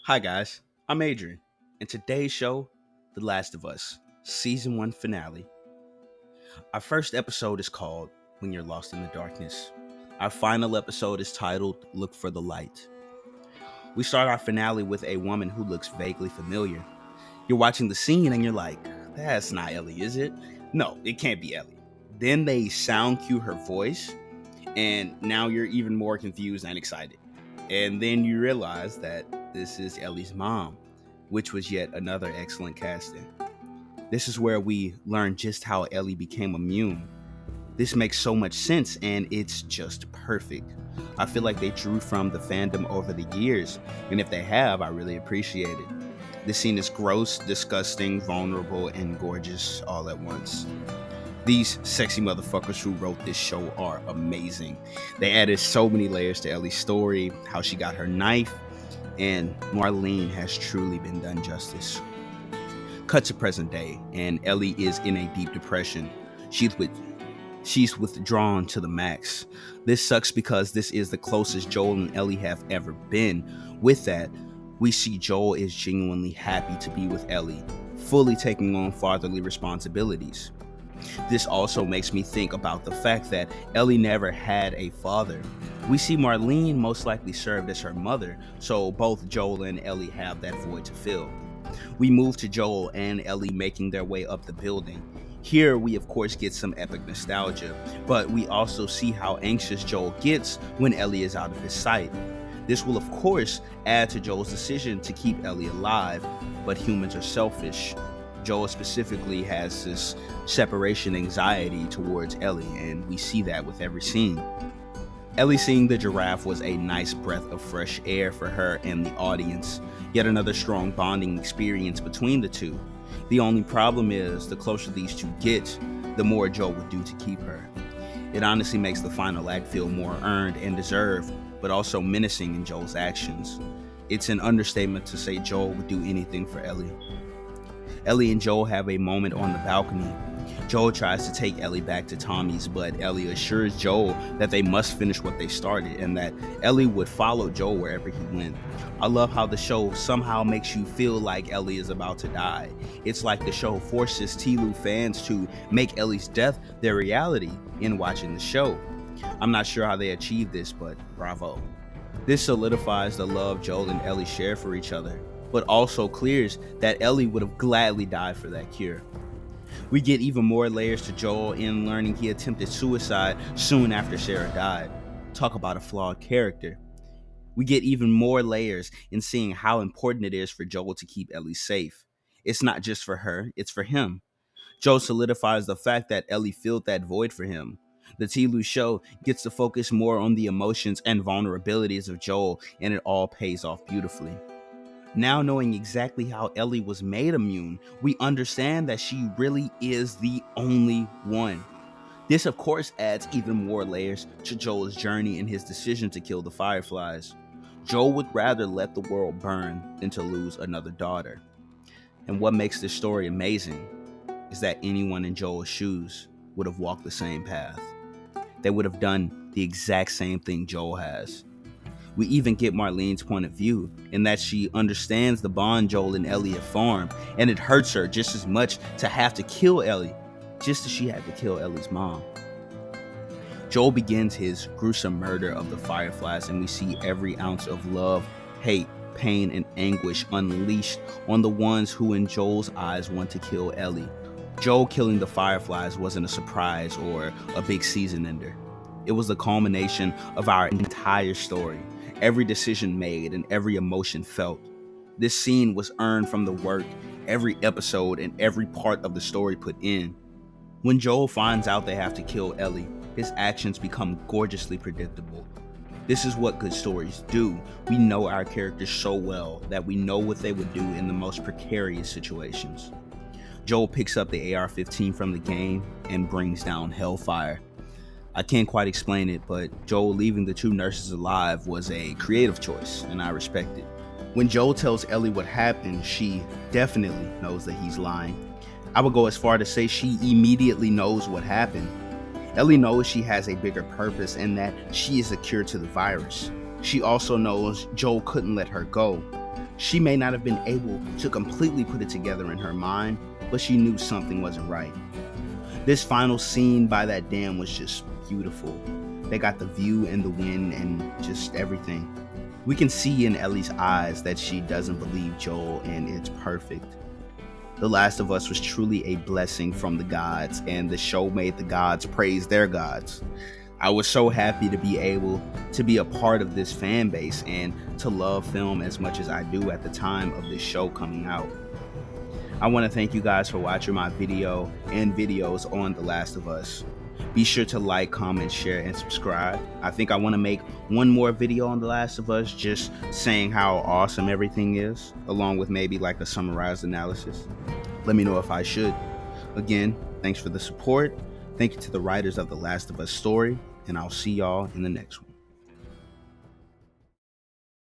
Hi, guys. I'm Adrian, and today's show, The Last of Us, Season 1 finale. Our first episode is called When You're Lost in the Darkness. Our final episode is titled Look for the Light. We start our finale with a woman who looks vaguely familiar. You're watching the scene and you're like, that's not Ellie, is it? No, it can't be Ellie. Then they sound cue her voice, and now you're even more confused and excited. And then you realize that this is Ellie's mom, which was yet another excellent casting. This is where we learn just how Ellie became immune. This makes so much sense and it's just perfect. I feel like they drew from the fandom over the years, and if they have, I really appreciate it. This scene is gross, disgusting, vulnerable, and gorgeous all at once. These sexy motherfuckers who wrote this show are amazing. They added so many layers to Ellie's story, how she got her knife, and Marlene has truly been done justice. Cut to present day, and Ellie is in a deep depression. She's withdrawn to the max. This sucks because this is the closest Joel and Ellie have ever been. With that, we see Joel is genuinely happy to be with Ellie, fully taking on fatherly responsibilities. This also makes me think about the fact that Ellie never had a father. We see Marlene most likely served as her mother, so both Joel and Ellie have that void to fill. We move to Joel and Ellie making their way up the building. Here we of course get some epic nostalgia, but we also see how anxious Joel gets when Ellie is out of his sight. This will of course add to Joel's decision to keep Ellie alive, but humans are selfish. Joel specifically has this separation anxiety towards Ellie, and we see that with every scene. Ellie seeing the giraffe was a nice breath of fresh air for her and the audience, yet another strong bonding experience between the two. The only problem is, the closer these two get, the more Joel would do to keep her. It honestly makes the final act feel more earned and deserved, but also menacing in Joel's actions. It's an understatement to say Joel would do anything for Ellie. Ellie and Joel have a moment on the balcony. Joel tries to take Ellie back to Tommy's, but Ellie assures Joel that they must finish what they started and that Ellie would follow Joel wherever he went. I love how the show somehow makes you feel like Ellie is about to die. It's like the show forces Telu fans to make Ellie's death their reality in watching the show. I'm not sure how they achieved this, but bravo. This solidifies the love Joel and Ellie share for each other, but also clears that Ellie would have gladly died for that cure. We get even more layers to Joel in learning he attempted suicide soon after Sarah died. Talk about a flawed character. We get even more layers in seeing how important it is for Joel to keep Ellie safe. It's not just for her, it's for him. Joel solidifies the fact that Ellie filled that void for him. The Telu show gets to focus more on the emotions and vulnerabilities of Joel, and it all pays off beautifully. Now knowing exactly how Ellie was made immune, we understand that she really is the only one. This of course adds even more layers to Joel's journey and his decision to kill the Fireflies. Joel would rather let the world burn than to lose another daughter. And what makes this story amazing is that anyone in Joel's shoes would have walked the same path. They would have done the exact same thing Joel has. We even get Marlene's point of view in that she understands the bond Joel and Ellie have formed, and it hurts her just as much to have to kill Ellie, just as she had to kill Ellie's mom. Joel begins his gruesome murder of the Fireflies, and we see every ounce of love, hate, pain, and anguish unleashed on the ones who in Joel's eyes want to kill Ellie. Joel killing the Fireflies wasn't a surprise or a big season ender. It was the culmination of our entire story, every decision made and every emotion felt. This scene was earned from the work, every episode, and every part of the story put in. When Joel finds out they have to kill Ellie, his actions become gorgeously predictable. This is what good stories do. We know our characters so well that we know what they would do in the most precarious situations. Joel picks up the AR-15 from the game and brings down Hellfire. I can't quite explain it, but Joel leaving the two nurses alive was a creative choice, and I respect it. When Joel tells Ellie what happened, she definitely knows that he's lying. I would go as far to say she immediately knows what happened. Ellie knows she has a bigger purpose and that she is a cure to the virus. She also knows Joel couldn't let her go. She may not have been able to completely put it together in her mind, but she knew something wasn't right. This final scene by that dam was just beautiful. They got the view and the wind and just everything. We can see in Ellie's eyes that she doesn't believe Joel, and it's perfect. The Last of Us was truly a blessing from the gods, and the show made the gods praise their gods. I was so happy to be able to be a part of this fan base and to love film as much as I do at the time of this show coming out. I want to thank you guys for watching my video and videos on The Last of Us. Be sure to like, comment, share, and subscribe. I think I want to make one more video on The Last of Us, just saying how awesome everything is, along with maybe like a summarized analysis. Let me know if I should. Again, thanks for the support. Thank you to the writers of The Last of Us story, and I'll see y'all in the next one.